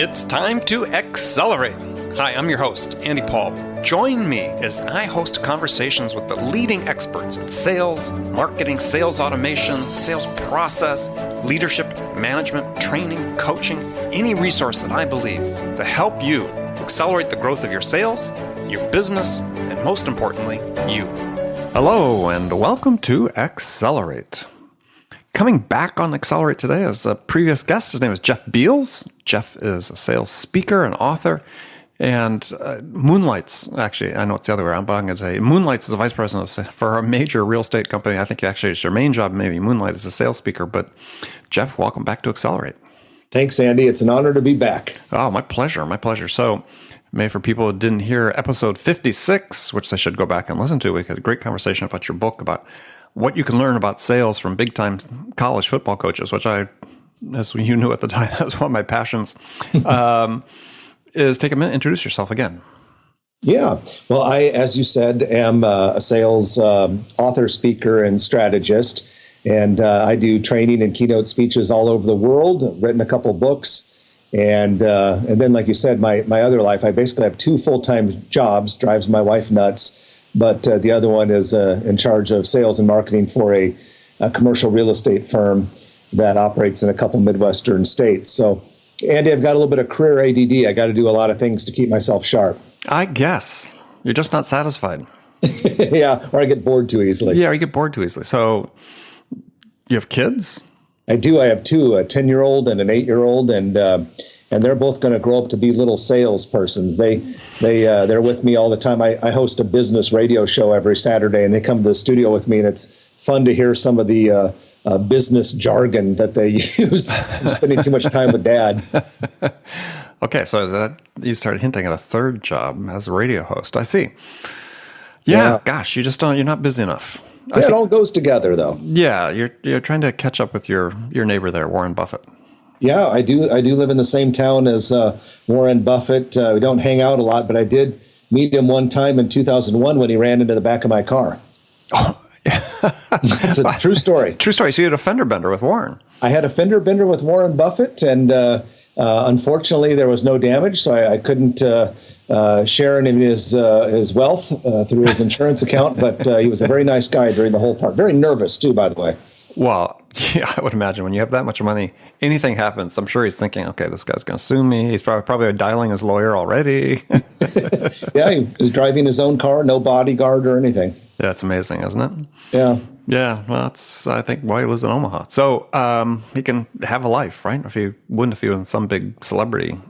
It's time to accelerate. Hi, I'm your host, Andy Paul. Join me as I host conversations with the leading experts in sales, marketing, sales automation, sales process, leadership, management, training, coaching, any resource that I believe to help you accelerate the growth of your sales, your business, and most importantly, you. Hello, and welcome to Accelerate. Coming back on Accelerate today is a previous guest. His name is Jeff Beals. Jeff is a sales speaker and author and moonlights. Actually, I know it's the other way around, but I'm going to say moonlights as a vice president for a major real estate company. I think actually it's your main job, maybe moonlight as a sales speaker. But Jeff, welcome back to Accelerate. Thanks, Andy. It's an honor to be back. Oh, my pleasure. My pleasure. So maybe for people who didn't hear episode 56, which they should go back and listen to, we had a great conversation about your book about what you can learn about sales from big-time college football coaches, which I, as you knew at the time, that was one of my passions, is take a minute, introduce yourself again. Yeah. Well, I, as you said, am a sales author, speaker, and strategist. And I do training and keynote speeches all over the world. I've written a couple books. And then, like you said, my other life, I basically have two full-time jobs, drives my wife nuts. But the other one is in charge of sales and marketing for a commercial real estate firm that operates in a couple Midwestern states. So, Andy, I've got a little bit of career ADD. I got to do a lot of things to keep myself sharp. I guess. You're just not satisfied. Yeah, or I get bored too easily. Yeah, or you get bored too easily. So, you have kids? I do. I have two, a 10-year-old and an 8-year-old, and they're both going to grow up to be little salespersons. They're with me all the time. I host a business radio show every Saturday, and they come to the studio with me, and it's fun to hear some of the business jargon that they use. I'm spending too much time with Dad. Okay, so that you started hinting at a third job as a radio host. I see. Yeah. Gosh, you're not busy enough. Yeah, it all goes together, though. Yeah, you're trying to catch up with your neighbor there, Warren Buffett. Yeah, I do live in the same town as Warren Buffett. We don't hang out a lot, but I did meet him one time in 2001 when he ran into the back of my car. Oh, It's a true story. True story. So you had a fender bender with Warren. I had a fender bender with Warren Buffett, and unfortunately there was no damage, so I couldn't share any of his wealth through his insurance account, but he was a very nice guy during the whole part. Very nervous, too, by the way. Well, yeah, I would imagine when you have that much money, anything happens, I'm sure he's thinking, okay, this guy's going to sue me. He's probably dialing his lawyer already. Yeah, he was driving his own car, no bodyguard or anything. Yeah, it's amazing, isn't it? Yeah. Yeah, well, that's, I think, why he lives in Omaha. So he can have a life, right? If he was in some big celebrity,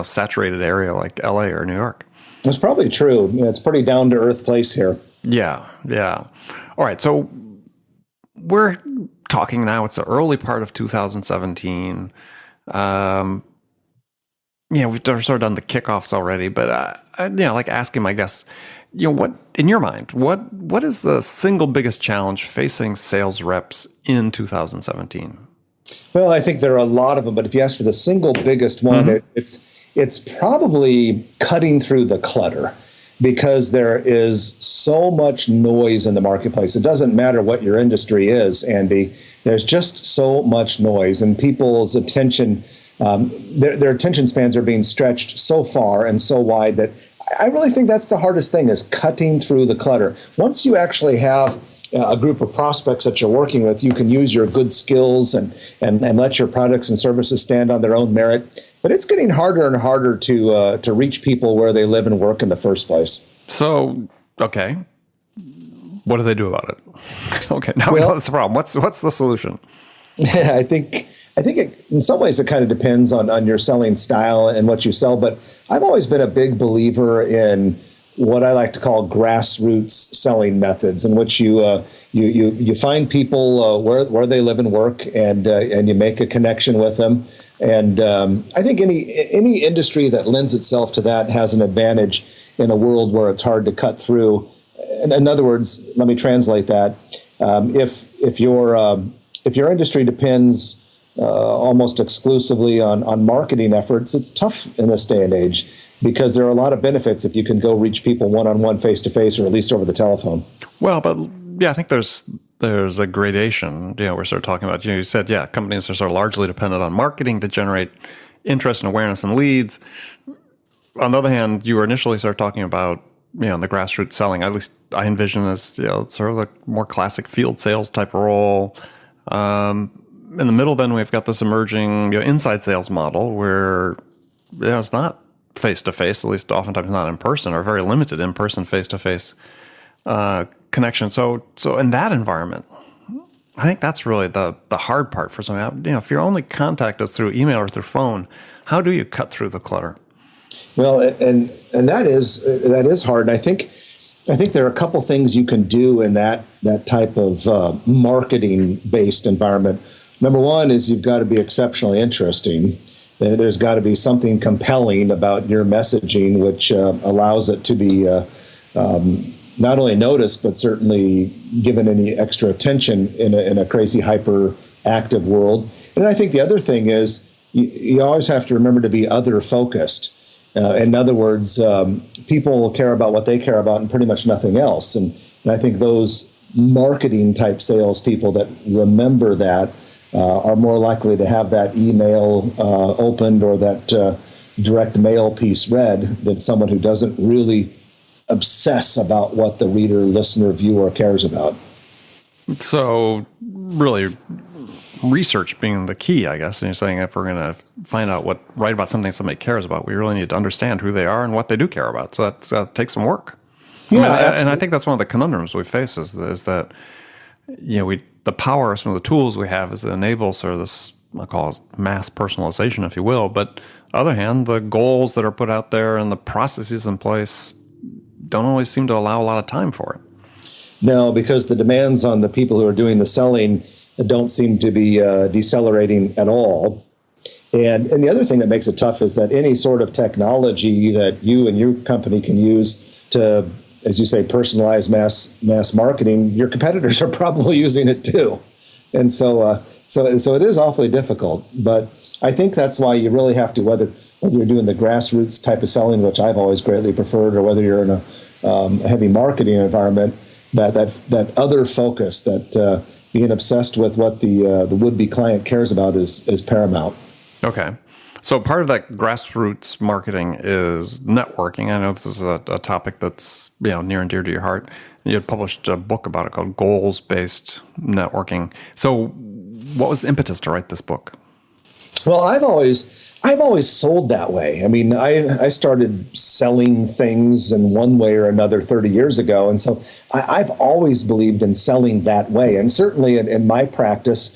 saturated area like LA or New York. That's probably true. It's a pretty down-to-earth place here. Yeah. All right, so we're talking now, it's the early part of 2017. We've sort of done the kickoffs already, but like asking my guests, what in your mind, what is the single biggest challenge facing sales reps in 2017? Well, I think there are a lot of them, but if you ask for the single biggest one, it's probably cutting through the clutter, because there is so much noise in the marketplace. It doesn't matter what your industry is, Andy. There's just so much noise, and people's attention, their attention spans are being stretched so far and so wide that I really think that's the hardest thing, is cutting through the clutter. Once you actually have a group of prospects that you're working with, you can use your good skills and let your products and services stand on their own merit. But it's getting harder and harder to reach people where they live and work in the first place. So, okay, what do they do about it? Okay, now we know that's the problem. What's the solution? Yeah, I think in some ways it kind of depends on your selling style and what you sell. But I've always been a big believer in what I like to call grassroots selling methods, in which you find people where they live and work, and you make a connection with them. And I think any industry that lends itself to that has an advantage in a world where it's hard to cut through. In other words, let me translate that. If your industry depends almost exclusively on marketing efforts, it's tough in this day and age, because there are a lot of benefits if you can go reach people one-on-one, face-to-face, or at least over the telephone. Well, but yeah, I think there's a gradation. We're sort of talking about, you said, companies are sort of largely dependent on marketing to generate interest and awareness and leads. On the other hand, you were initially started talking about, the grassroots selling. At least I envision as, sort of the more classic field sales type role. In the middle, then we've got this emerging, inside sales model where, it's not face-to-face, at least oftentimes not in person, or very limited in-person face-to-face connection. So in that environment, I think that's really the hard part for somebody. If your only contact is through email or through phone, how do you cut through the clutter? Well, and that is hard. And I think there are a couple things you can do in that type of marketing-based environment. Number one is you've got to be exceptionally interesting. There's got to be something compelling about your messaging, which allows it to be not only noticed, but certainly given any extra attention in a crazy hyper-active world. And I think the other thing is you always have to remember to be other-focused. In other words, people care about what they care about and pretty much nothing else. And I think those marketing-type salespeople that remember that are more likely to have that email opened or that direct mail piece read than someone who doesn't really obsess about what the reader, listener, viewer cares about. So really research being the key, I guess. And you're saying if we're going to find out write about something somebody cares about, we really need to understand who they are and what they do care about. So that takes some work. Yeah, and I think that's one of the conundrums we face is that, the power of some of the tools we have is to enable sort of this, I'll call it mass personalization, if you will. But on the other hand, the goals that are put out there and the processes in place don't always seem to allow a lot of time for it. No, because the demands on the people who are doing the selling don't seem to be decelerating at all. And the other thing that makes it tough is that any sort of technology that you and your company can use to, as you say, personalized mass marketing, your competitors are probably using it too. And so it is awfully difficult. But I think that's why you really have to, whether you're doing the grassroots type of selling, which I've always greatly preferred, or whether you're in a heavy marketing environment, that other focus, that being obsessed with what the would-be client cares about is paramount. Okay. So part of that grassroots marketing is networking. I know this is a topic that's near and dear to your heart. You had published a book about it called Goals-Based Networking. So what was the impetus to write this book? Well, I've always sold that way. I mean, I started selling things in one way or another 30 years ago. And so I've always believed in selling that way. And certainly in my practice,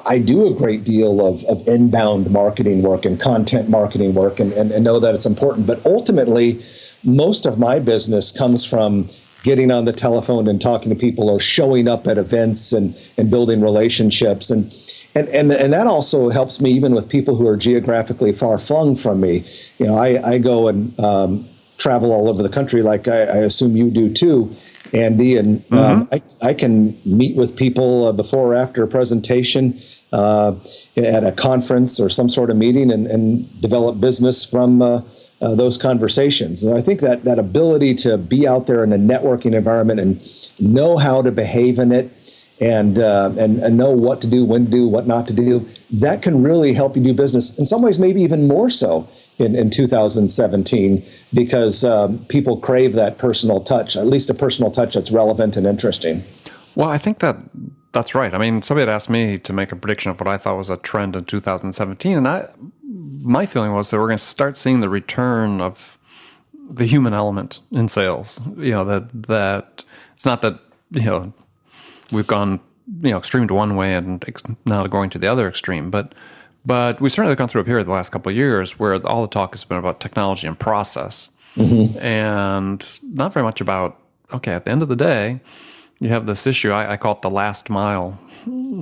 I do a great deal of inbound marketing work and content marketing work and know that it's important. But ultimately, most of my business comes from getting on the telephone and talking to people or showing up at events and building relationships. And that also helps me even with people who are geographically far flung from me. I go and travel all over the country like I assume you do too, Andy, and I can meet with people before or after a presentation at a conference or some sort of meeting and develop business from those conversations. And I think that ability to be out there in a networking environment and know how to behave in it and know what to do, when to do, what not to do, that can really help you do business. In some ways, maybe even more so in 2017, because people crave that personal touch, at least a personal touch that's relevant and interesting. Well, I think that's right. I mean, somebody had asked me to make a prediction of what I thought was a trend in 2017, and my feeling was that we're going to start seeing the return of the human element in sales. That it's not that we've gone extreme to one way and now going to the other extreme, but we certainly have gone through a period the last couple of years where all the talk has been about technology and process, and not very much about, okay, at the end of the day, you have this issue, I call it the last mile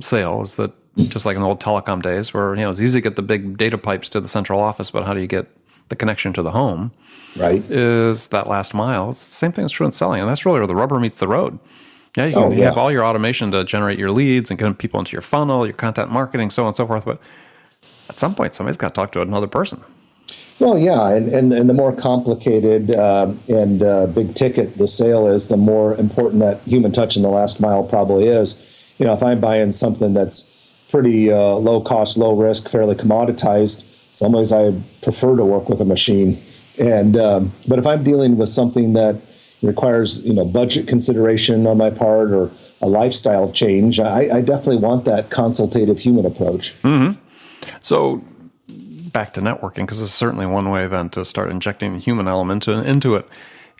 sale, is that just like in the old telecom days where it's easy to get the big data pipes to the central office, but how do you get the connection to the home? Right. Is that last mile. It's the same thing that's true in selling, and that's really where the rubber meets the road. Yeah, you can have all your automation to generate your leads and get people into your funnel, your content marketing, so on and so forth. But at some point, somebody's got to talk to another person. Well, yeah, and the more complicated and big ticket the sale is, the more important that human touch in the last mile probably is. If I'm buying something that's pretty low cost, low risk, fairly commoditized, some ways I prefer to work with a machine. And but if I'm dealing with something that requires budget consideration on my part or a lifestyle change, I definitely want that consultative human approach. Mm-hmm. So back to networking, because it's certainly one way then to start injecting the human element into it,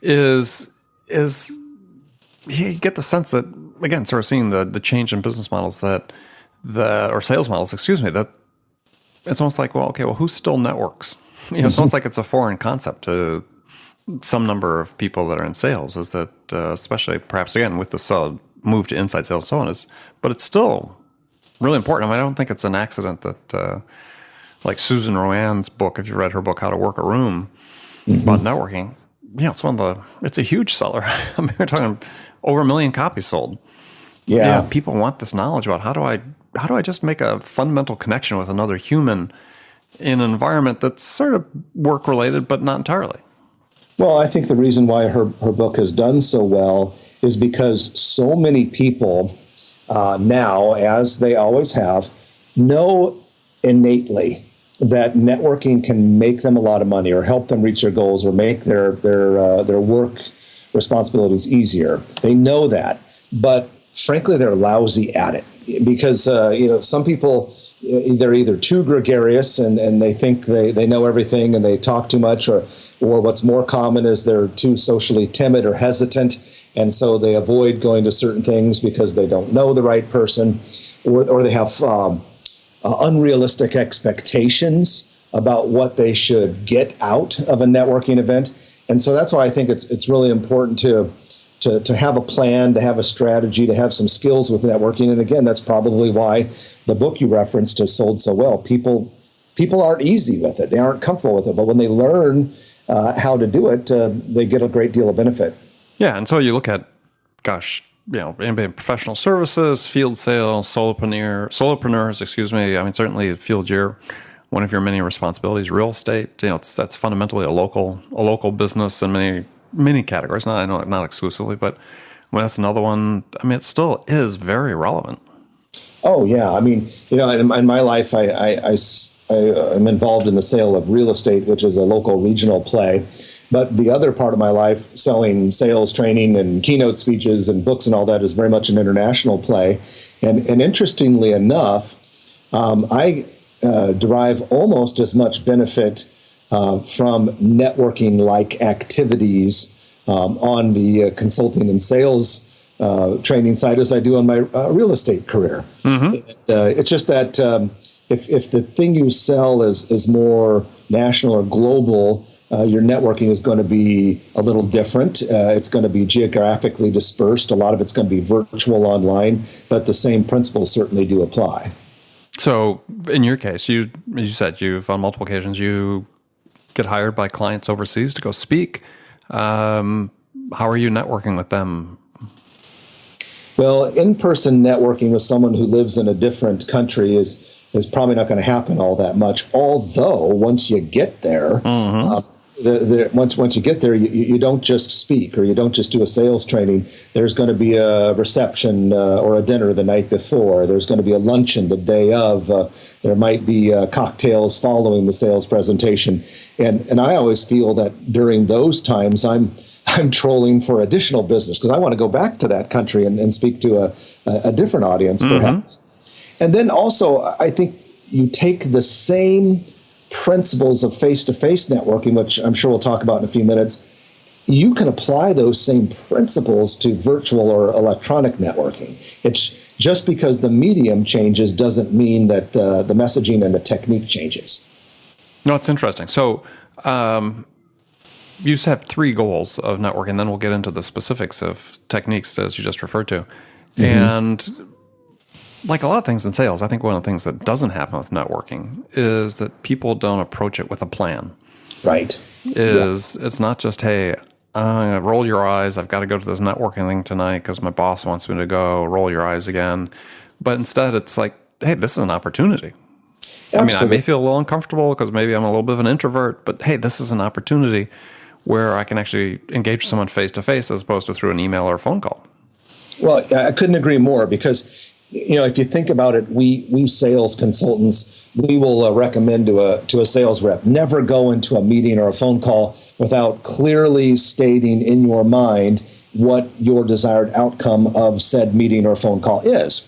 is you get the sense that, again, sort of seeing the change in business models or sales models, that it's almost like, who still networks? It's almost like it's a foreign concept to some number of people that are in sales, is that, especially perhaps again with the move to inside sales, so on, but it's still really important. I don't think it's an accident that, like Susan Roan's book, if you read her book, How to Work a Room, about networking, it's a huge seller. I mean, we're talking over 1 million copies sold. Yeah. People want this knowledge about how do I just make a fundamental connection with another human in an environment that's sort of work related, but not entirely. Well, I think the reason why her book has done so well is because so many people now, as they always have, know innately that networking can make them a lot of money or help them reach their goals or make their work responsibilities easier. They know that, but frankly, they're lousy at it because some people, they're either too gregarious and they think they know everything and they talk too much, or what's more common is they're too socially timid or hesitant, and so they avoid going to certain things because they don't know the right person, or they have unrealistic expectations about what they should get out of a networking event. And so that's why I think it's really important to have a plan, to have a strategy, to have some skills with networking. And again, that's probably why the book you referenced has sold so well. People aren't easy with it. They aren't comfortable with it. But when they learn how to do it, they get a great deal of benefit. Yeah. And so you look at, anybody in professional services, field sales, solopreneurs, I mean, certainly field one of your many responsibilities, real estate, that's fundamentally a local business in many categories. Not exclusively, but that's another one. I mean, it still is very relevant. Oh yeah. I mean, in my life, I'm involved in the sale of real estate, which is a local regional play. But the other part of my life, selling sales training and keynote speeches and books and all that, is very much an international play. And interestingly enough, I derive almost as much benefit from networking-like activities on the consulting and sales training side as I do on my real estate career. Mm-hmm. It's just that if the thing you sell is more national or global, your networking is going to be a little different. It's going to be geographically dispersed. A lot of it's going to be virtual online, but the same principles certainly do apply. So in your case, you said you've on multiple occasions, you get hired by clients overseas to go speak. How are you networking with them? Well, in-person networking with someone who lives in a different country is probably not going to happen all that much. Although once you get there, once you get there, you don't just speak or you don't just do a sales training. There's going to be a reception or a dinner the night before. There's going to be a luncheon the day of. There might be cocktails following the sales presentation. And I always feel that during those times, I'm trolling for additional business because I want to go back to that country and speak to a different audience, perhaps. And then also, I think you take the same principles of face-to-face networking, which I'm sure we'll talk about in a few minutes. You can apply those same principles to virtual or electronic networking. It's just because the medium changes doesn't mean that the messaging and the technique changes. No, it's interesting. So you have 3 goals of networking, then we'll get into the specifics of techniques as you just referred to. Mm-hmm. And like a lot of things in sales, I think one of the things that doesn't happen with networking is that people don't approach it with a plan. Right. It's not just, hey, roll your eyes, I've got to go to this networking thing tonight because my boss wants me to go, roll your eyes again. But instead it's like, hey, this is an opportunity. Absolutely. I mean, I may feel a little uncomfortable because maybe I'm a little bit of an introvert, but hey, this is an opportunity where I can actually engage someone face to face as opposed to through an email or a phone call. Well, I couldn't agree more because if you think about it, we sales consultants, we will recommend to a sales rep, never go into a meeting or a phone call without clearly stating in your mind what your desired outcome of said meeting or phone call is.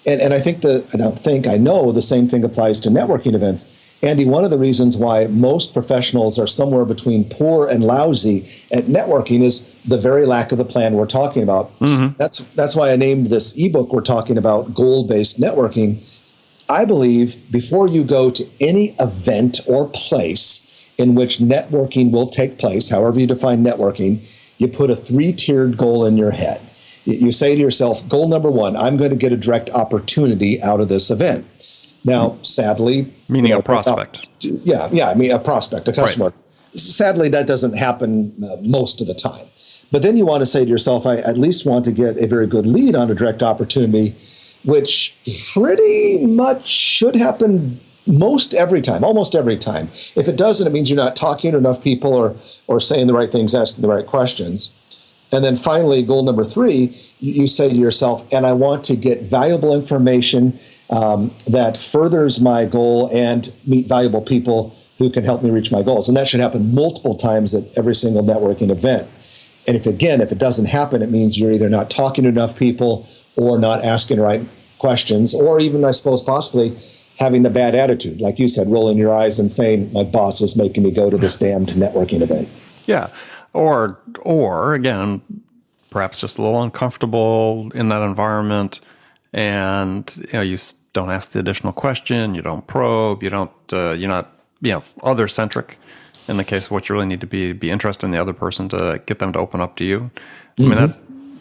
And I know the same thing applies to networking events. Andy, one of the reasons why most professionals are somewhere between poor and lousy at networking is the very lack of the plan we're talking about. Mm-hmm. That's why I named this ebook we're talking about goal-based networking. I believe before you go to any event or place in which networking will take place, however you define networking, you put a 3-tiered goal in your head. You say to yourself, goal number 1, I'm going to get a direct opportunity out of this event. Now, sadly... Meaning a prospect. A prospect, a customer. Right. Sadly, that doesn't happen most of the time. But then you want to say to yourself, I at least want to get a very good lead on a direct opportunity, which pretty much should happen almost every time. If it doesn't, it means you're not talking to enough people or saying the right things, asking the right questions. And then finally, goal number 3, you say to yourself, and I want to get valuable information that furthers my goal and meet valuable people who can help me reach my goals. And that should happen multiple times at every single networking event. And if it doesn't happen, it means you're either not talking to enough people or not asking the right questions, or even, I suppose, possibly having the bad attitude, like you said, rolling your eyes and saying, my boss is making me go to this damned networking event. Yeah. Or again, perhaps just a little uncomfortable in that environment, and you don't ask the additional question, you don't probe, you're not other centric. In the case of what you really need to be interested in the other person to get them to open up to you. Mm-hmm. I mean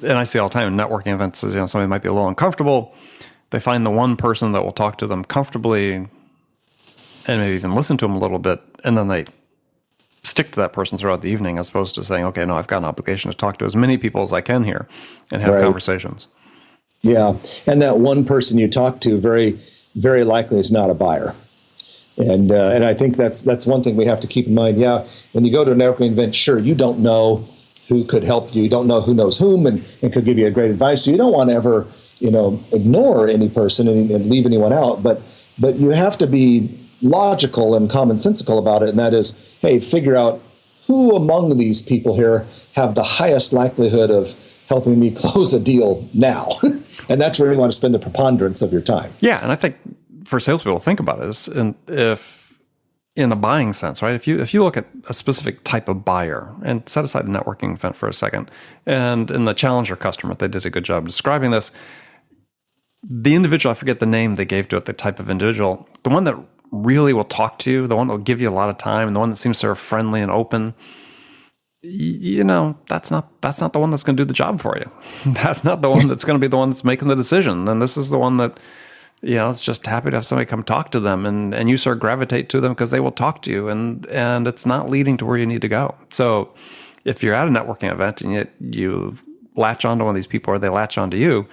and I see all the time in networking events, somebody might be a little uncomfortable. They find the one person that will talk to them comfortably, and maybe even listen to them a little bit, and then they stick to that person throughout the evening, as opposed to saying, okay, no, I've got an obligation to talk to as many people as I can here and have conversations. Yeah. And that one person you talk to very, very likely is not a buyer. And I think that's one thing we have to keep in mind. Yeah. When you go to a networking event, sure, you don't know who could help you. You don't know who knows whom and could give you a great advice. So you don't want to ever, ignore any person and leave anyone out. But you have to be logical and commonsensical about it. And that is, hey, figure out who among these people here have the highest likelihood of helping me close a deal now. And that's where you want to spend the preponderance of your time. Yeah. And I think for salespeople, think about it if in a buying sense, right? If you look at a specific type of buyer and set aside the networking event for a second, and in the challenger customer, they did a good job describing this. The individual, I forget the name they gave to it, the type of individual, the one that really will talk to you, the one that will give you a lot of time, and the one that seems sort of friendly and open, that's not the one that's going to do the job for you. That's not the one that's going to be the one that's making the decision. And this is the one that, it's just happy to have somebody come talk to them, and you sort of gravitate to them because they will talk to you, and it's not leading to where you need to go. So if you're at a networking event and you latch onto one of these people or they latch onto you,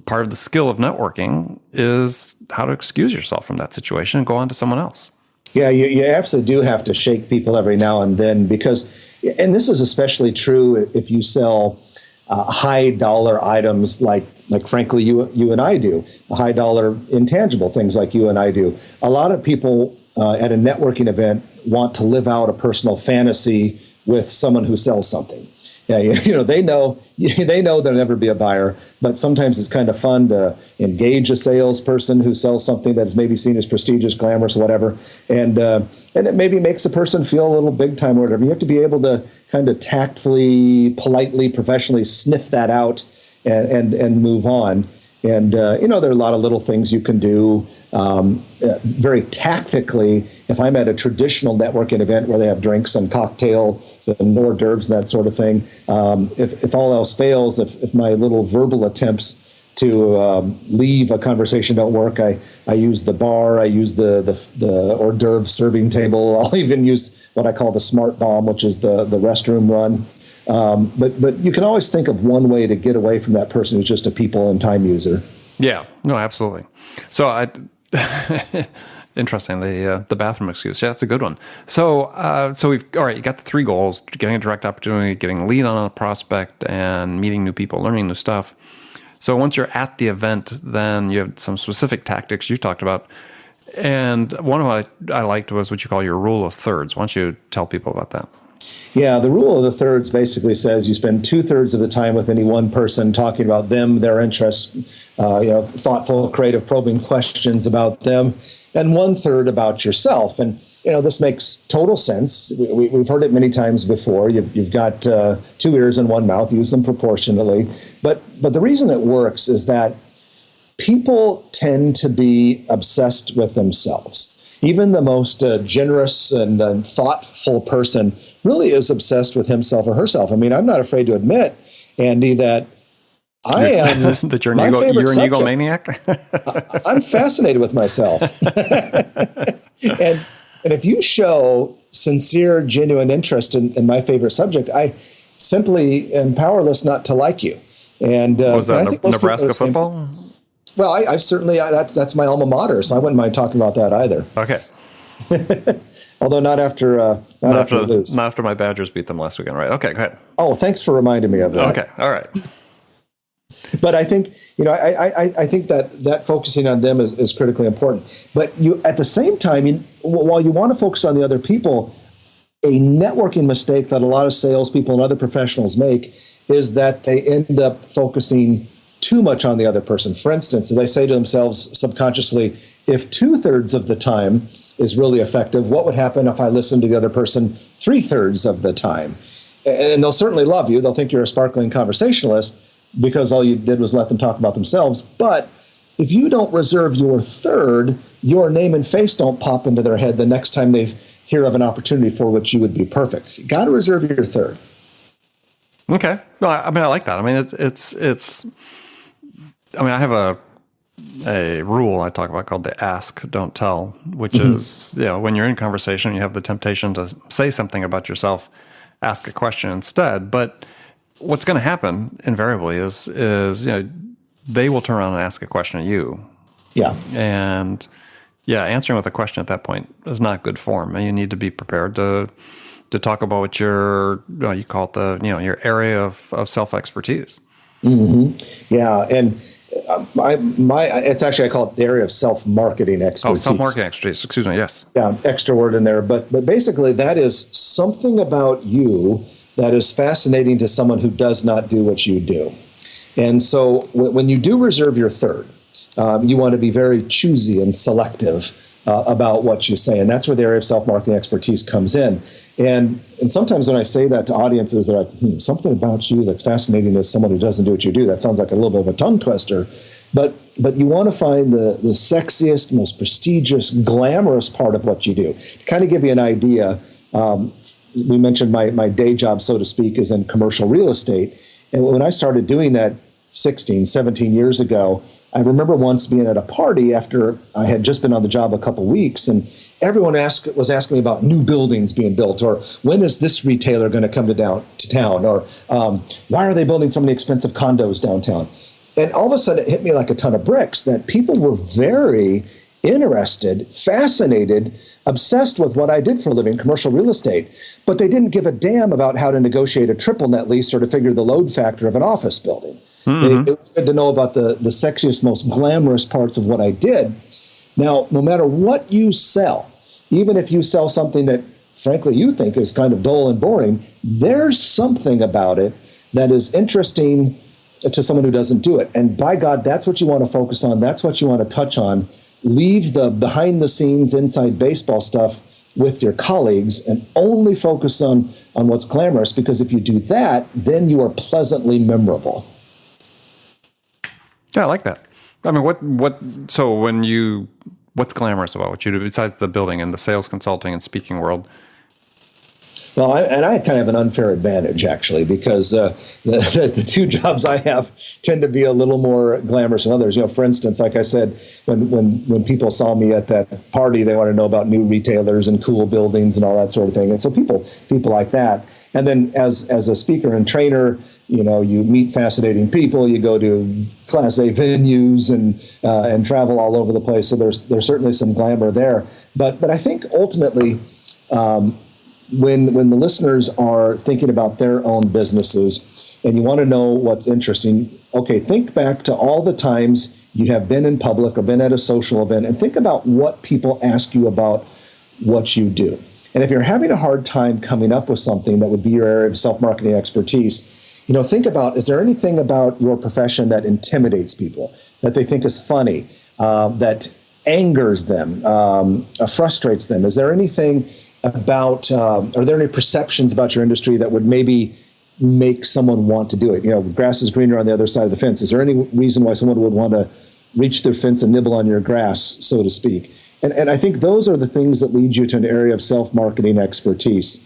part of the skill of networking is how to excuse yourself from that situation and go on to someone else. Yeah, you absolutely do have to shake people every now and then because, and this is especially true if you sell high dollar items like frankly you and I do, high dollar intangible things like you and I do. A lot of people at a networking event want to live out a personal fantasy with someone who sells something. Yeah, they know there'll never be a buyer, but sometimes it's kind of fun to engage a salesperson who sells something that is maybe seen as prestigious, glamorous, whatever, and it maybe makes a person feel a little big time or whatever. You have to be able to kind of tactfully, politely, professionally sniff that out and move on. And, there are a lot of little things you can do very tactically. If I'm at a traditional networking event where they have drinks and cocktails and hors d'oeuvres and that sort of thing, if all else fails, if my little verbal attempts to leave a conversation don't work, I use the bar, I use the hors d'oeuvre serving table. I'll even use what I call the smart bomb, which is the restroom run. But you can always think of one way to get away from that person who's just a people and time user. Yeah, no, absolutely. So interesting, the bathroom excuse. Yeah, that's a good one. So all right, you got the 3 goals: getting a direct opportunity, getting a lead on a prospect, and meeting new people, learning new stuff. So once you're at the event, then you have some specific tactics you talked about. And one of what I liked was what you call your rule of thirds. Why don't you tell people about that? Yeah, the rule of the thirds basically says you spend 2/3 of the time with any one person talking about them, their interests, thoughtful, creative, probing questions about them, and 1/3 about yourself. And this makes total sense. We've heard it many times before. You've got 2 ears and 1 mouth. Use them proportionately. But the reason it works is that people tend to be obsessed with themselves. Even the most generous and thoughtful person really is obsessed with himself or herself. I mean, I'm not afraid to admit, Andy, that I am that you're an egomaniac. I'm fascinated with myself. And if you show sincere, genuine interest in my favorite subject, I simply am powerless not to like you. And was that Nebraska football? Well, I've certainly that's my alma mater, so I wouldn't mind talking about that either. Okay. Although not after we lose. Not after my Badgers beat them last weekend, right? Okay, go ahead. Oh, thanks for reminding me of that. Okay, all right. But I think I think that focusing on them is critically important. But you at the same time, while you want to focus on the other people, a networking mistake that a lot of salespeople and other professionals make is that they end up focusing too much on the other person. For instance, they say to themselves subconsciously, if 2/3 of the time is really effective, what would happen if I listened to the other person 3/3 of the time? And they'll certainly love you. They'll think you're a sparkling conversationalist because all you did was let them talk about themselves. But if you don't reserve your third, your name and face don't pop into their head the next time they hear of an opportunity for which you would be perfect. You got to reserve your third. Okay. No, I mean, I like that. I mean, it's. I mean, I have a rule I talk about called the ask, don't tell, which is, when you're in conversation, you have the temptation to say something about yourself, ask a question instead. But what's going to happen invariably is they will turn around and ask a question of you. Yeah. And answering with a question at that point is not good form. And you need to be prepared to talk about what you call it your area of self-expertise. Mm-hmm. Yeah. And it's actually, I call it the area of self-marketing expertise. Oh, self-marketing expertise. Excuse me. Yes. Yeah. Extra word in there. But basically that is something about you that is fascinating to someone who does not do what you do. And so when you do reserve your third, you want to be very choosy and selective about what you say. And that's where the area of self-marketing expertise comes in. And sometimes when I say that to audiences, they're like, something about you that's fascinating to someone who doesn't do what you do. That sounds like a little bit of a tongue twister. But you want to find the sexiest, most prestigious, glamorous part of what you do. To kind of give you an idea, we mentioned my day job, so to speak, is in commercial real estate. And when I started doing that 16, 17 years ago, I remember once being at a party after I had just been on the job a couple weeks, and everyone was asking me about new buildings being built, or when is this retailer going to come to town, or why are they building so many expensive condos downtown? And all of a sudden it hit me like a ton of bricks that people were very interested, fascinated, obsessed with what I did for a living, commercial real estate, but they didn't give a damn about how to negotiate a triple net lease or to figure the load factor of an office building. Mm-hmm. They wanted to know about the sexiest, most glamorous parts of what I did. Now, no matter what you sell, even if you sell something that, frankly, you think is kind of dull and boring, there's something about it that is interesting to someone who doesn't do it. And by God, that's what you want to focus on. That's what you want to touch on. Leave the behind-the-scenes, inside baseball stuff with your colleagues and only focus on what's glamorous, because if you do that, then you are pleasantly memorable. Yeah, I like that. I mean, so what's glamorous about what you do besides the building and the sales consulting and speaking world? Well, I kind of have an unfair advantage, actually, because the two jobs I have tend to be a little more glamorous than others. For instance, like I said, when people saw me at that party, they want to know about new retailers and cool buildings and all that sort of thing. And so people like that. And then as a speaker and trainer, you meet fascinating people. You go to Class A venues and travel all over the place. So there's certainly some glamour there. But I think ultimately, when the listeners are thinking about their own businesses, and you want to know what's interesting, okay, think back to all the times you have been in public or been at a social event, and think about what people ask you about what you do. And if you're having a hard time coming up with something that would be your area of self-marketing expertise, think about, is there anything about your profession that intimidates people, that they think is funny, that angers them, frustrates them? Is there anything about, are there any perceptions about your industry that would maybe make someone want to do it? Grass is greener on the other side of the fence. Is there any reason why someone would want to reach their fence and nibble on your grass, so to speak? And I think those are the things that lead you to an area of self-marketing expertise.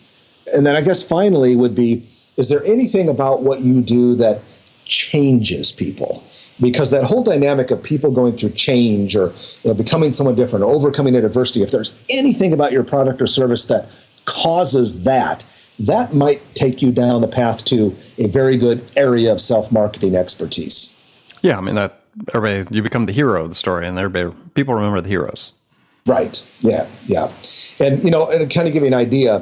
And then I guess finally would be, is there anything about what you do that changes people? Because that whole dynamic of people going through change or becoming someone different or overcoming adversity, if there's anything about your product or service that causes that, that might take you down the path to a very good area of self-marketing expertise. Yeah, I mean, that everybody, you become the hero of the story, and people remember the heroes. Right. Yeah. And, and to kind of give you an idea,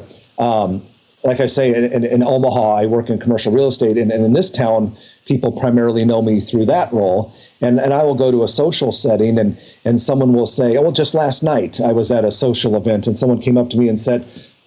like I say, in Omaha, I work in commercial real estate, and in this town, people primarily know me through that role. And I will go to a social setting, and someone will say, oh, well, just last night I was at a social event, and someone came up to me and said,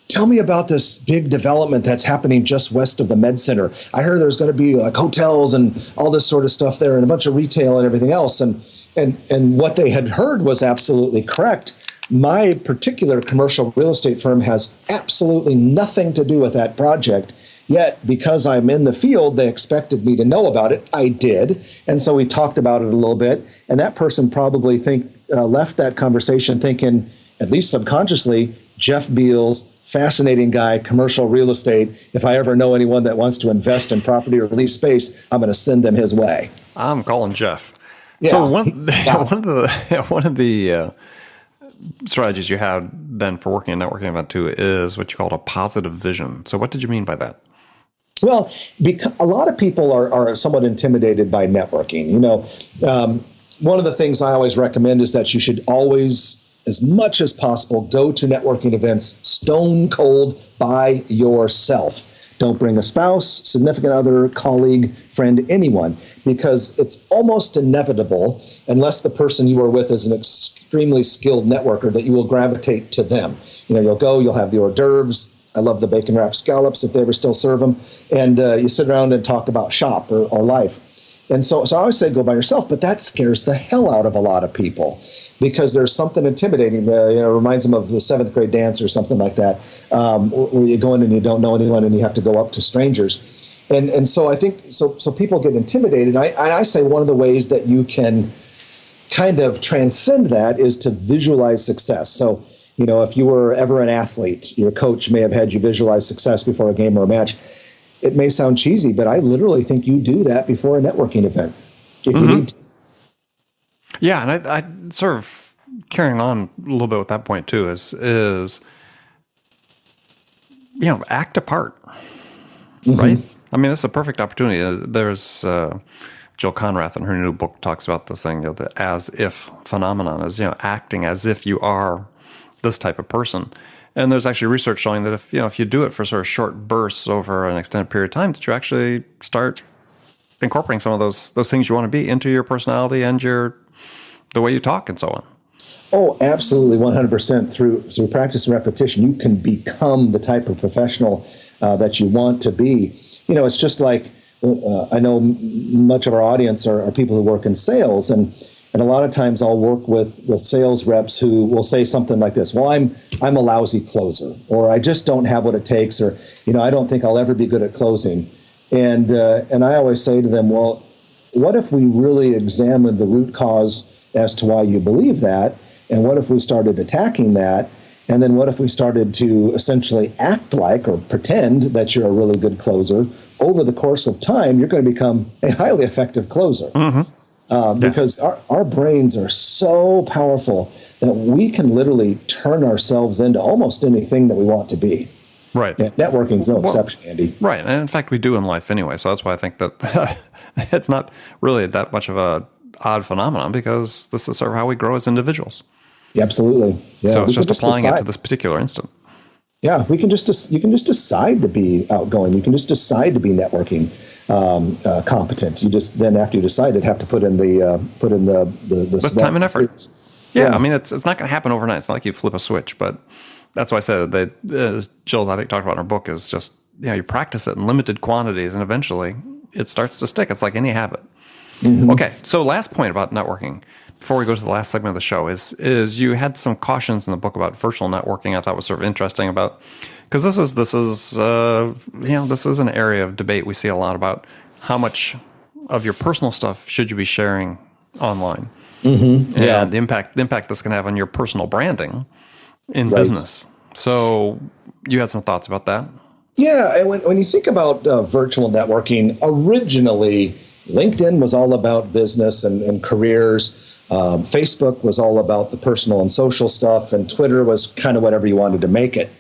tell me about this big development that's happening just west of the Med Center. I heard there's going to be like hotels and all this sort of stuff there and a bunch of retail and everything else. And what they had heard was absolutely correct. My particular commercial real estate firm has absolutely nothing to do with that project. Yet, because I'm in the field, they expected me to know about it. I did. And so we talked about it a little bit. And that person probably left that conversation thinking, at least subconsciously, Jeff Beals, fascinating guy, commercial real estate. If I ever know anyone that wants to invest in property or lease space, I'm going to send them his way. I'm calling Jeff. Yeah. So one of the strategies you had then for working a networking event too is what you called a positive vision. So what did you mean by that? Well, because a lot of people are somewhat intimidated by networking. One of the things I always recommend is that you should always, as much as possible, go to networking events stone cold by yourself. Don't bring a spouse, significant other, colleague, friend, anyone, because it's almost inevitable, unless the person you are with is an extremely skilled networker, that you will gravitate to them. You'll go, you'll have the hors d'oeuvres. I love the bacon wrapped scallops, if they ever still serve them. And you sit around and talk about shop or life. And so I always say go by yourself, but that scares the hell out of a lot of people because there's something intimidating. It reminds them of the 7th grade dance or something like that, where you go in and you don't know anyone and you have to go up to strangers. And so I think so people get intimidated. I say one of the ways that you can kind of transcend that is to visualize success. So, if you were ever an athlete, your coach may have had you visualize success before a game or a match. It may sound cheesy, but I literally think you do that before a networking event if you need to. Yeah, and I sort of carrying on a little bit with that point too is act a part, right? I mean, this is a perfect opportunity. There's Jill Conrath in her new book talks about this thing, the as if phenomenon, is acting as if you are this type of person. And there's actually research showing that if you do it for sort of short bursts over an extended period of time, that you actually start incorporating some of those things you want to be into your personality and the way you talk and so on. Oh, absolutely, 100%. Through practice and repetition, you can become the type of professional that you want to be. It's just like I know much of our audience are people who work in sales, and a lot of times I'll work with sales reps who will say something like this: well, I'm a lousy closer, or I just don't have what it takes, or I don't think I'll ever be good at closing. And I always say to them, well, what if we really examined the root cause as to why you believe that? And what if we started attacking that? And then what if we started to essentially act like or pretend that you're a really good closer? Over the course of time, you're going to become a highly effective closer. Because our brains are so powerful that we can literally turn ourselves into almost anything that we want to be. Right. Yeah, networking's no exception, Andy. Right. And in fact, we do in life anyway. So that's why I think that it's not really that much of a odd phenomenon, because this is sort of how we grow as individuals. Yeah, absolutely. Yeah, so it's just applying it to this particular instant. Yeah, you can just decide to be outgoing. You can just decide to be networking. competent. You just then after you decide it, have to put in the time and effort. Yeah, I mean it's not going to happen overnight. It's not like you flip a switch, but that's why I said that, as Jill I think talked about in her book, is just you practice it in limited quantities, and eventually it starts to stick. It's like any habit. Mm-hmm. Okay, so last point about networking before we go to the last segment of the show is you had some cautions in the book about virtual networking. I thought was sort of interesting about, because this is an area of debate we see a lot about how much of your personal stuff should you be sharing online, and the impact this can have on your personal branding in business. So you had some thoughts about that? Yeah, and when you think about virtual networking, originally LinkedIn was all about business and careers. Facebook was all about the personal and social stuff, and Twitter was kind of whatever you wanted to make it.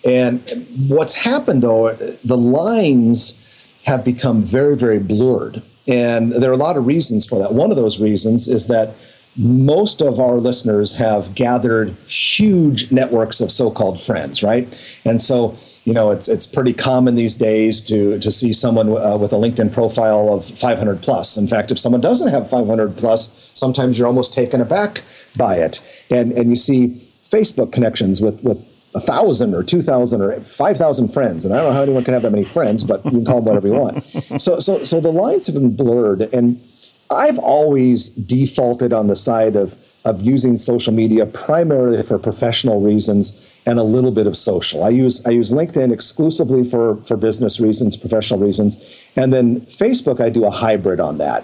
And what's happened, though, the lines have become very, very blurred. And there are a lot of reasons for that. One of those reasons is that most of our listeners have gathered huge networks of so-called friends, right? And so, it's pretty common these days to see someone with a LinkedIn profile of 500 plus. In fact, if someone doesn't have 500 plus, sometimes you're almost taken aback by it. And you see Facebook connections with 1,000 or 2,000 or 5,000 friends. And I don't know how anyone can have that many friends, but you can call them whatever you want. So the lines have been blurred. And I've always defaulted on the side of using social media primarily for professional reasons and a little bit of social. I use LinkedIn exclusively for business reasons, professional reasons, and then Facebook I do a hybrid on that.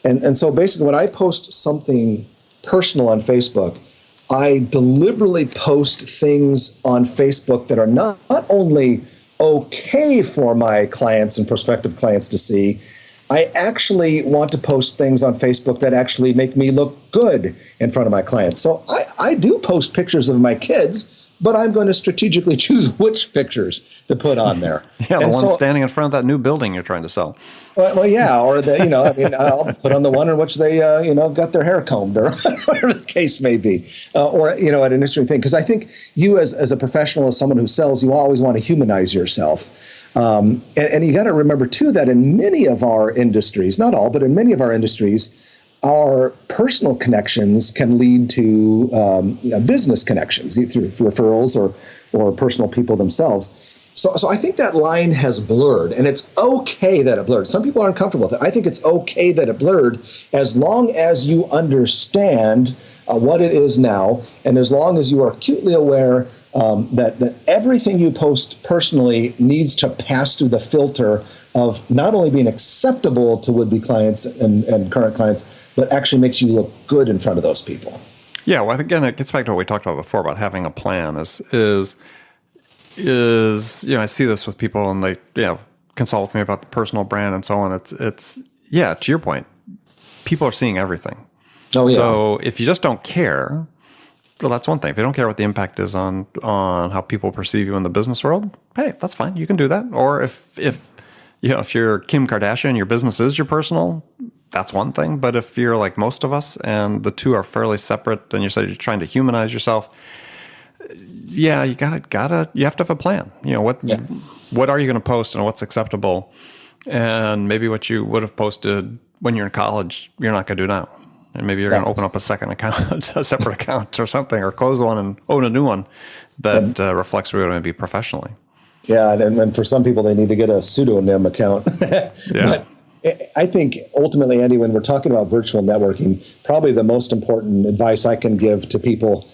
And so basically when I post something personal on Facebook, I deliberately post things on Facebook that are not only okay for my clients and prospective clients to see, I actually want to post things on Facebook that actually make me look good in front of my clients. So I do post pictures of my kids, but I'm going to strategically choose which pictures to put on there. Yeah, the one standing in front of that new building you're trying to sell. Well, yeah, or I'll put on the one in which they, got their hair combed, or whatever the case may be, or an interesting thing. Because I think you, as a professional, as someone who sells, you always want to humanize yourself. And you got to remember, too, that in many of our industries, not all, but in many of our industries, our personal connections can lead to business connections, either through referrals or personal people themselves. So I think that line has blurred, and it's okay that it blurred. Some people aren't comfortable with it. I think it's okay that it blurred as long as you understand what it is now, and as long as you are acutely aware that everything you post personally needs to pass through the filter of not only being acceptable to would-be clients and current clients, but actually makes you look good in front of those people. Yeah, well, again, it gets back to what we talked about before about having a plan. Is I see this with people, and they consult with me about the personal brand and so on. It's to your point, people are seeing everything. Oh yeah. So if you just don't care, well, that's one thing. If you don't care what the impact is on how people perceive you in the business world, hey, that's fine. You can do that. Or if you're Kim Kardashian, your business is your personal, that's one thing. But if you're like most of us and the two are fairly separate, and you said you're trying to humanize yourself, yeah, you have to have a plan. What are you going to post and what's acceptable? And maybe what you would have posted when you're in college, you're not going to do now. And maybe you're going to open up a second account, a separate account or something, or close one and own a new one that reflects where you're going to be professionally. Yeah, and for some people, they need to get a pseudonym account. Yeah. But I think ultimately, Andy, when we're talking about virtual networking, probably the most important advice I can give to people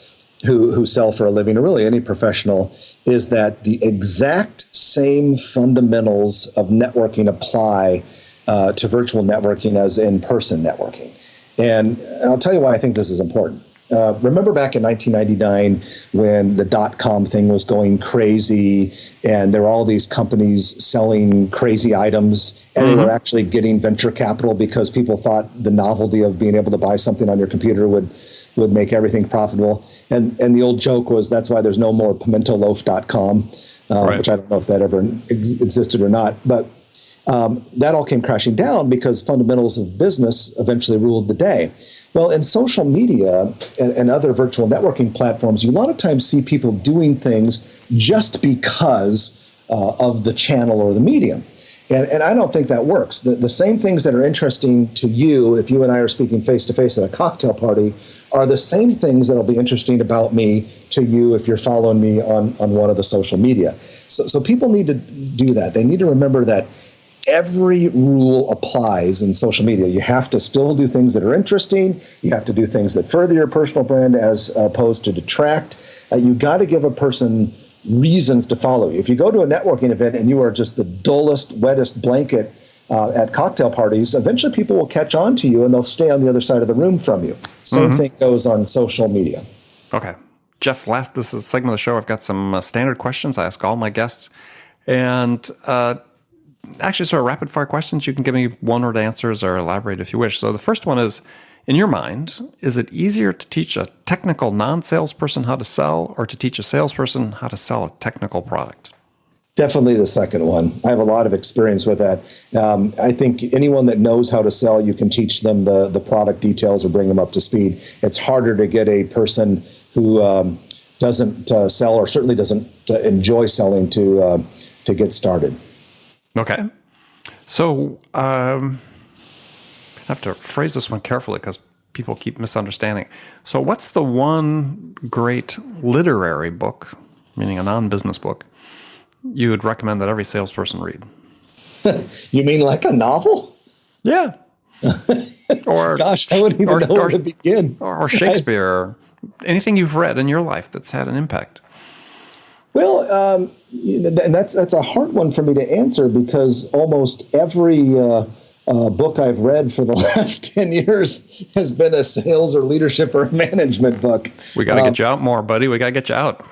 who sell for a living, or really any professional, is that the exact same fundamentals of networking apply to virtual networking as in-person networking. And I'll tell you why I think this is important. Remember back in 1999 when the dot-com thing was going crazy, and there were all these companies selling crazy items, and they were actually getting venture capital because people thought the novelty of being able to buy something on your computer would make everything profitable. And the old joke was that's why there's no more pimentoloaf.com, right, which I don't know if that ever existed or not. But that all came crashing down because fundamentals of business eventually ruled the day. Well, in social media and other virtual networking platforms, you a lot of times see people doing things just because of the channel or the medium. And I don't think that works. The same things that are interesting to you, if you and I are speaking face-to-face at a cocktail party, are the same things that will be interesting about me to you if you're following me on one of the social media. So people need to do that. They need to remember that every rule applies in social media. You have to still do things that are interesting. You have to do things that further your personal brand as opposed to detract. You got to give a person reasons to follow you. If you go to a networking event and you are just the dullest, wettest blanket at cocktail parties, eventually people will catch on to you and they'll stay on the other side of the room from you. Same thing goes on social media. Okay. Jeff, this is a segment of the show. I've got some standard questions I ask all my guests. And actually, sort of rapid fire questions. You can give me one-word answers or elaborate if you wish. So the first one is, in your mind, is it easier to teach a technical non-salesperson how to sell or to teach a salesperson how to sell a technical product? Definitely the second one. I have a lot of experience with that. I think anyone that knows how to sell, you can teach them the product details or bring them up to speed. It's harder to get a person who doesn't sell or certainly doesn't enjoy selling to get started. Okay. So I have to phrase this one carefully because people keep misunderstanding. So what's the one great literary book, meaning a non-business book, you would recommend that every salesperson read? You mean like a novel? Yeah. Or gosh, I wouldn't even know where to begin. Or Shakespeare, or anything you've read in your life that's had an impact. Well, and that's a hard one for me to answer because almost every book I've read for the last 10 years has been a sales or leadership or management book. We got to get you out more, buddy. We got to get you out.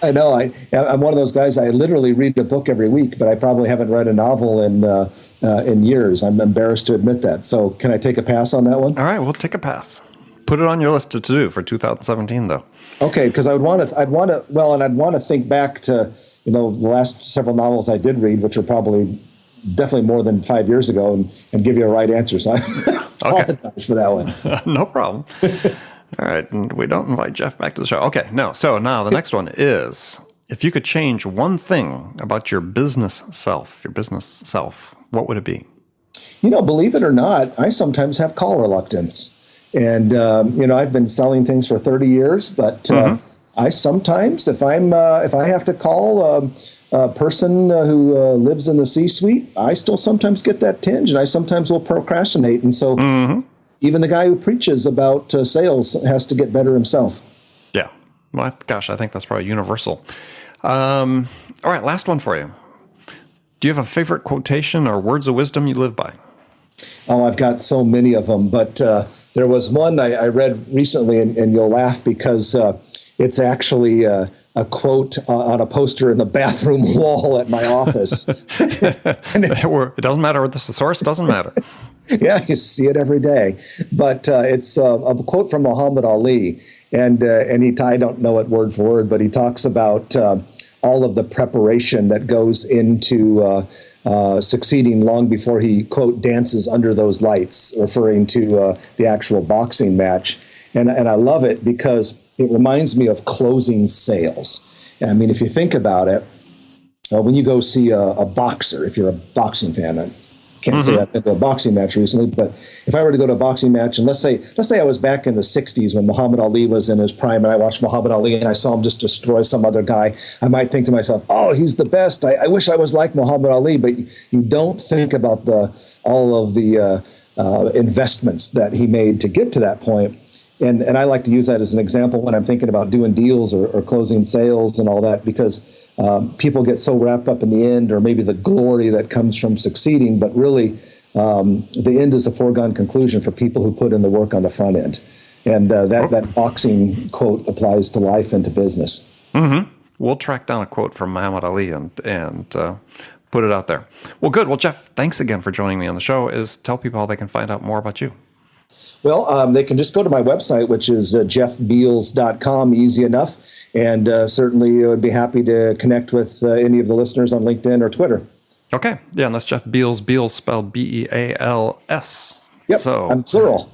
I know. I'm one of those guys. I literally read a book every week, but I probably haven't read a novel in years. I'm embarrassed to admit that. So can I take a pass on that one? All right, we'll take a pass. Put it on your list to do for 2017, though. Okay, because I'd want to think back to the last several novels I did read, which are definitely more than 5 years ago, and give you a right answer. So I apologize for that one. No problem. All right, and we don't invite Jeff back to the show. Okay, no. So now the next one is, if you could change one thing about your business self, what would it be? Believe it or not, I sometimes have call reluctance. And, I've been selling things for 30 years, but I sometimes, if I have to call a person who lives in the C-suite, I still sometimes get that tinge, and I sometimes will procrastinate. And so even the guy who preaches about sales has to get better himself. Yeah. Well, gosh, I think that's probably universal. All right, last one for you. Do you have a favorite quotation or words of wisdom you live by? Oh, I've got so many of them, but there was one I read recently, and you'll laugh because it's actually a quote on a poster in the bathroom wall at my office. It doesn't matter what the source doesn't matter. Yeah, you see it every day. But it's a quote from Muhammad Ali, and I don't know it word for word, but he talks about all of the preparation that goes into succeeding long before he, quote, dances under those lights, referring to the actual boxing match. And I love it because it reminds me of closing sales. I mean, if you think about it, when you go see a boxer, if you're a boxing fan, I can't say I've been to a boxing match recently, but if I were to go to a boxing match, and let's say I was back in the 60s when Muhammad Ali was in his prime, and I watched Muhammad Ali and I saw him just destroy some other guy, I might think to myself, oh, he's the best. I wish I was like Muhammad Ali. But you don't think about all of the investments that he made to get to that point. And I like to use that as an example when I'm thinking about doing deals or closing sales and all that, because people get so wrapped up in the end, or maybe the glory that comes from succeeding, but really the end is a foregone conclusion for people who put in the work on the front end. And that boxing quote applies to life and to business. We'll track down a quote from Muhammad Ali and put it out there. Well, good. Well, Jeff, thanks again for joining me on the show. Tell people how they can find out more about you. Well, they can just go to my website, which is jeffbeals.com, easy enough. And certainly would be happy to connect with any of the listeners on LinkedIn or Twitter. Okay. Yeah, and that's Jeff Beals, Beals spelled B-E-A-L-S. Yep, so, and plural.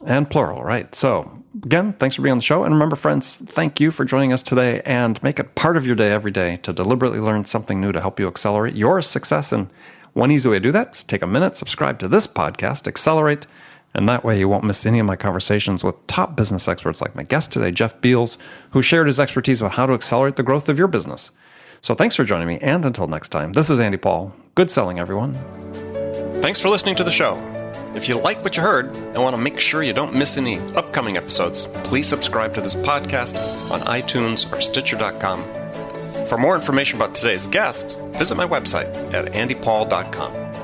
And plural, right. So, again, thanks for being on the show. And remember, friends, thank you for joining us today, and make it part of your day every day to deliberately learn something new to help you accelerate your success in One easy way to do that is take a minute, subscribe to this podcast, Accelerate, and that way you won't miss any of my conversations with top business experts like my guest today, Jeff Beals, who shared his expertise on how to accelerate the growth of your business. So thanks for joining me, and until next time, this is Andy Paul. Good selling, everyone. Thanks for listening to the show. If you like what you heard and want to make sure you don't miss any upcoming episodes, please subscribe to this podcast on iTunes or Stitcher.com. For more information about today's guest, visit my website at andypaul.com.